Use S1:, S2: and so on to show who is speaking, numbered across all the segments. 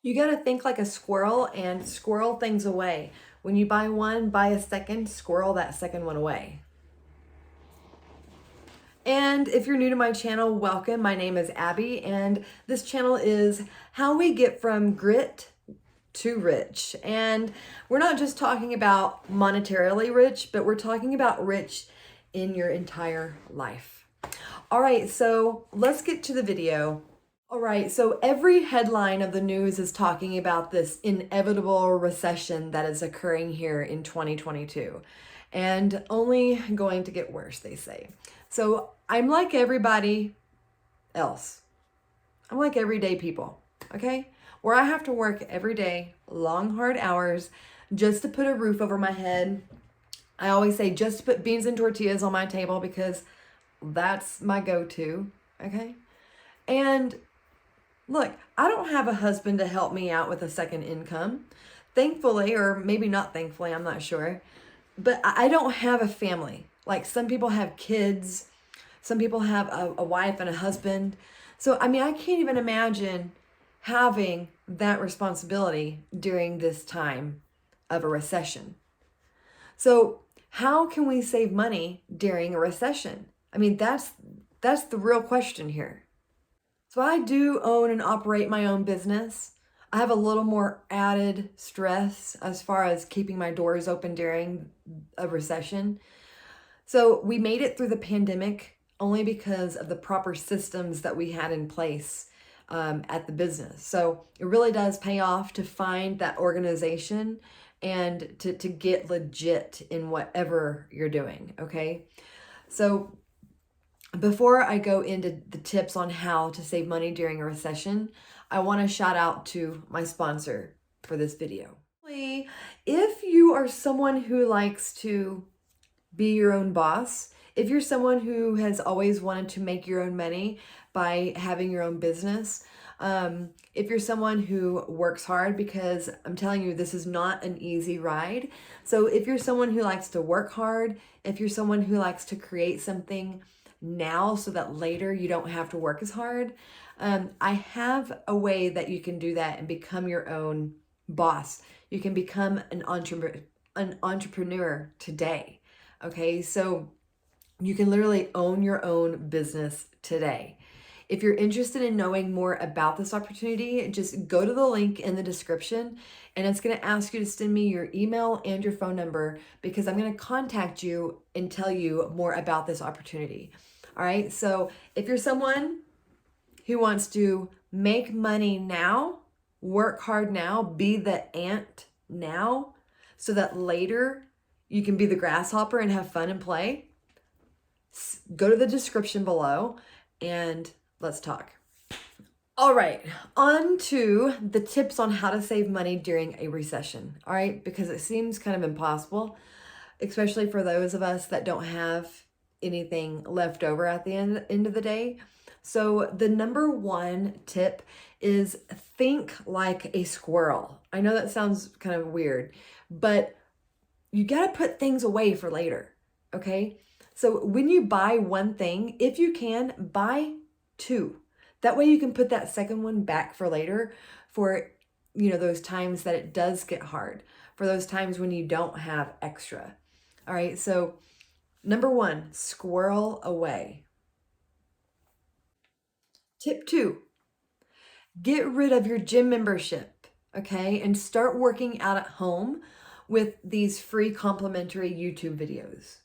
S1: You got to think like a squirrel and squirrel things away. When you buy one, buy a second, squirrel that second one away. And if you're new to my channel, welcome. My name is Abby, and this channel is how we get from grit to rich. And we're not just talking about monetarily rich, but we're talking about rich in your entire life. All right, so let's get to the video. All right, so every headline of the news is talking about this inevitable recession that is occurring here in 2022 and only going to get worse, they say. So I'm like everybody else. I'm like everyday people, okay? Where I have to work every day, long, hard hours, just to put a roof over my head. I always say just to put beans and tortillas on my table because that's my go-to, okay? And look, I don't have a husband to help me out with a second income. Thankfully, or maybe not thankfully, I'm not sure. But I don't have a family. Like some people have kids, some people have a wife and a husband. So, I mean, I can't even imagine having that responsibility during this time of a recession. So, how can we save money during a recession? I mean, that's the real question here. So I do own and operate my own business. I have a little more added stress as far as keeping my doors open during a recession. So we made it through the pandemic only because of the proper systems that we had in place at the business. So it really does pay off to find that organization and to get legit in whatever you're doing, okay? So before I go into the tips on how to save money during a recession, I want to shout out to my sponsor for this video. If you are someone who likes to be your own boss, if you're someone who has always wanted to make your own money by having your own business, if you're someone who works hard, because I'm telling you, this is not an easy ride. So if you're someone who likes to work hard, if you're someone who likes to create something now so that later you don't have to work as hard, I have a way that you can do that and become your own boss. You can become an entrepreneur today. Okay, so you can literally own your own business today. If you're interested in knowing more about this opportunity, just go to the link in the description and it's going to ask you to send me your email and your phone number because I'm going to contact you and tell you more about this opportunity. All right, so if you're someone who wants to make money now, work hard now, be the ant now, so that later you can be the grasshopper and have fun and play, go to the description below and let's talk. All right, on to the tips on how to save money during a recession. All right, because it seems kind of impossible, especially for those of us that don't have anything left over at the end of the day. So the number one tip is think like a squirrel. I know that sounds kind of weird, but you got to put things away for later, okay? So when you buy one thing, if you can, buy two. That way you can put that second one back for later for, those times that it does get hard, for those times when you don't have extra. All right, so number one, squirrel away. Tip two, get rid of your gym membership, okay? And start working out at home with these free complimentary YouTube videos,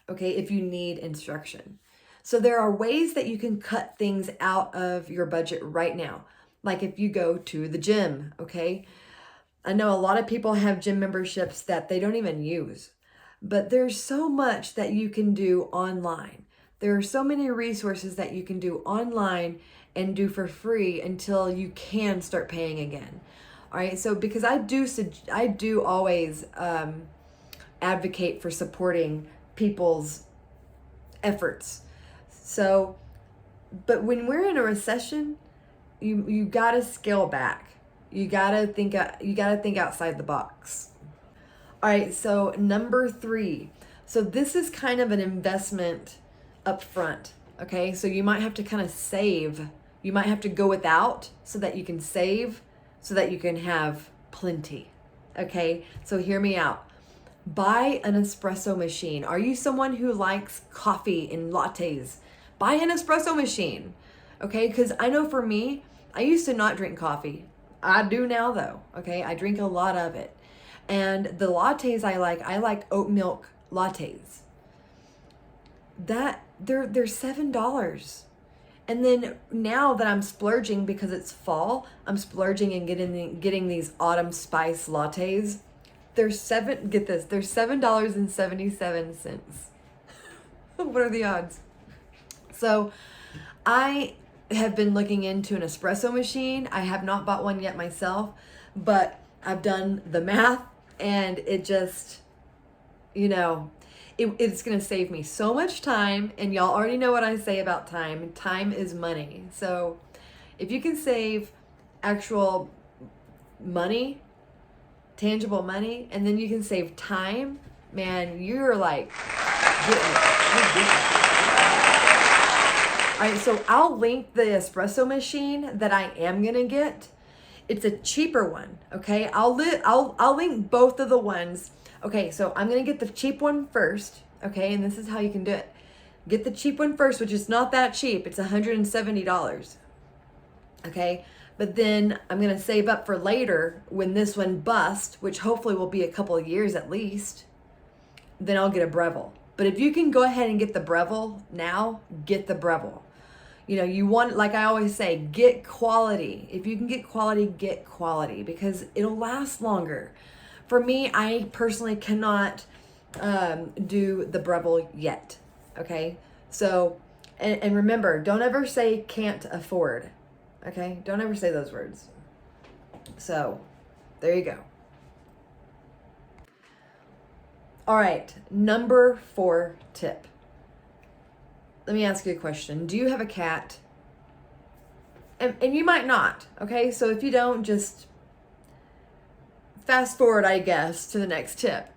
S1: okay, if you need instruction. So there are ways that you can cut things out of your budget right now. Like if you go to the gym, okay? I know a lot of people have gym memberships that they don't even use, but there's so much that you can do online. There are so many resources that you can do online and do for free until you can start paying again. All right, so because I do always advocate for supporting people's efforts. So, but when we're in a recession, you gotta scale back. You gotta think outside the box. All right, so number three. So this is kind of an investment up front. Okay, so you might have to kind of save. You might have to go without so that you can save, so that you can have plenty. Okay, so hear me out. Buy an espresso machine. Are you someone who likes coffee and lattes? Buy an espresso machine. Okay, because I know for me, I used to not drink coffee. I do now though. Okay, I drink a lot of it. And the lattes I like oat milk lattes. That they're $7. And then now that I'm splurging because it's fall, I'm splurging and getting these autumn spice lattes. They're $7.77. What are the odds? So I have been looking into an espresso machine. I have not bought one yet myself, but I've done the math and it just, it's going to save me so much time. And y'all already know what I say about time. Time is money. So if you can save actual money, tangible money, and then you can save time, man, you're like getting it. All right, so I'll link the espresso machine that I am gonna get. It's a cheaper one, okay? I'll link both of the ones. Okay, so I'm gonna get the cheap one first, okay? And this is how you can do it. Get the cheap one first, which is not that cheap. It's $170, okay? But then I'm gonna save up for later when this one busts, which hopefully will be a couple of years at least. Then I'll get a Breville. But if you can go ahead and get the Breville now, get the Breville. You want, like I always say, get quality. If you can get quality because it'll last longer. For me, I personally cannot do the Breville yet. Okay, so and remember, don't ever say can't afford. Okay, don't ever say those words. So there you go. All right, number 4 tip. Let me ask you a question. Do you have a cat? And you might not, okay? So if you don't, just fast forward, I guess, to the next tip.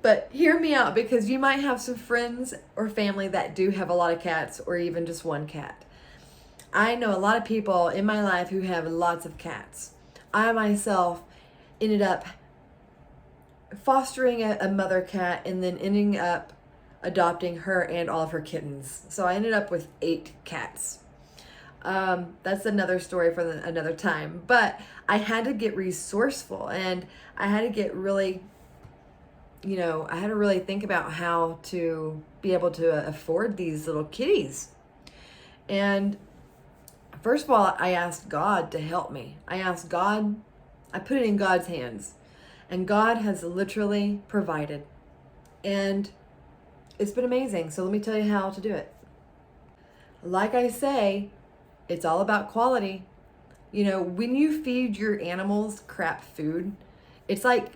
S1: But hear me out because you might have some friends or family that do have a lot of cats or even just one cat. I know a lot of people in my life who have lots of cats. I myself ended up fostering a mother cat and then ending up adopting her and all of her kittens. So I ended up with 8 cats. That's another story for another time. But I had to get resourceful and I had to get really, I had to really think about how to be able to afford these little kitties. And first of all, I asked God to help me. I put it in God's hands. And God has literally provided. And it's been amazing. So let me tell you how to do it. Like I say, it's all about quality. When you feed your animals crap food, it's like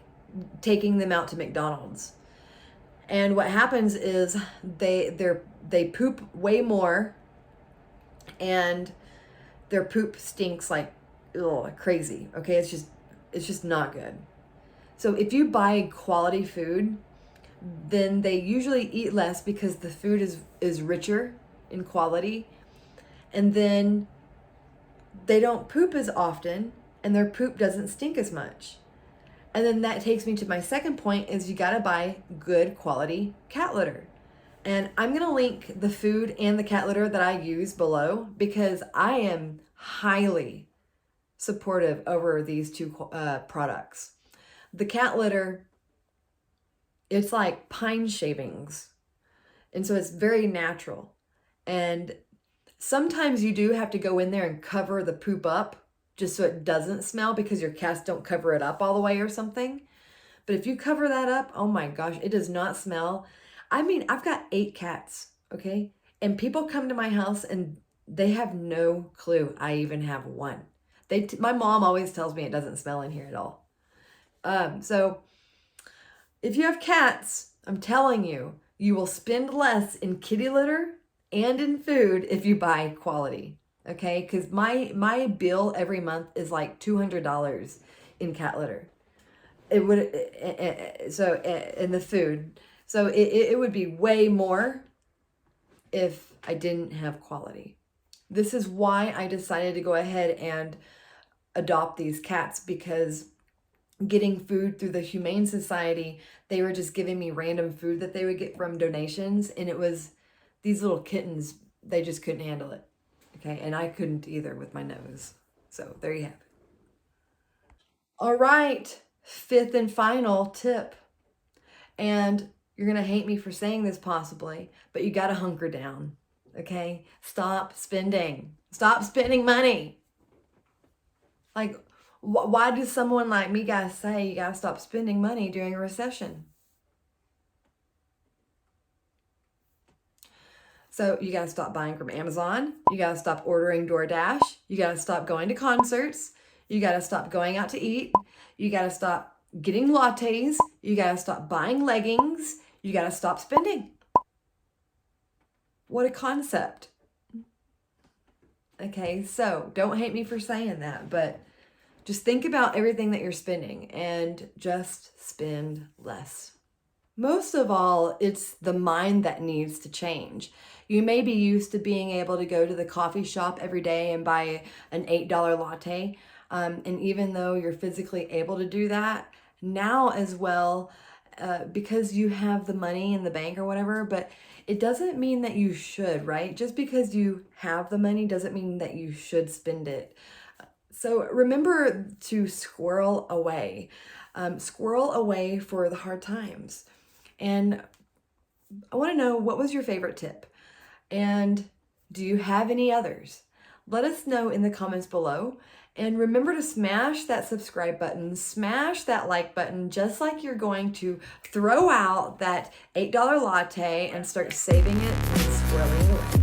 S1: taking them out to McDonald's. And what happens is they poop way more and their poop stinks like crazy. Okay, it's just not good. So if you buy quality food, then they usually eat less because the food is richer in quality. And then they don't poop as often and their poop doesn't stink as much. And then that takes me to my second point is you got to buy good quality cat litter. And I'm going to link the food and the cat litter that I use below because I am highly supportive over these two products. The cat litter, it's like pine shavings. And so it's very natural. And sometimes you do have to go in there and cover the poop up just so it doesn't smell because your cats don't cover it up all the way or something. But if you cover that up, oh my gosh, it does not smell. I mean, I've got 8 cats, okay? And people come to my house and they have no clue I even have one. My mom always tells me it doesn't smell in here at all. So if you have cats, I'm telling you, you will spend less in kitty litter and in food if you buy quality. Okay, because my bill every month is like $200 in cat litter. It would in the food, so it would be way more if I didn't have quality. This is why I decided to go ahead and adopt these cats because getting food through the Humane Society, they were just giving me random food that they would get from donations. And it was these little kittens, they just couldn't handle it. Okay. And I couldn't either with my nose. So there you have it. All right. Fifth and final tip. And you're going to hate me for saying this possibly, but you got to hunker down. Okay. Stop spending. Stop spending money. Like, why does someone like me guys say you got to stop spending money during a recession? So you got to stop buying from Amazon. You got to stop ordering DoorDash. You got to stop going to concerts. You got to stop going out to eat. You got to stop getting lattes. You got to stop buying leggings. You got to stop spending. What a concept. Okay, so don't hate me for saying that, but just think about everything that you're spending and just spend less. Most of all, it's the mind that needs to change. You may be used to being able to go to the coffee shop every day and buy an $8 latte. And even though you're physically able to do that now as well, because you have the money in the bank or whatever, but it doesn't mean that you should, right? Just because you have the money doesn't mean that you should spend it. So remember to squirrel away. Squirrel away for the hard times. And I want to know, what was your favorite tip? And do you have any others? Let us know in the comments below. And remember to smash that subscribe button, smash that like button, just like you're going to throw out that $8 latte and start saving it and squirreling it away.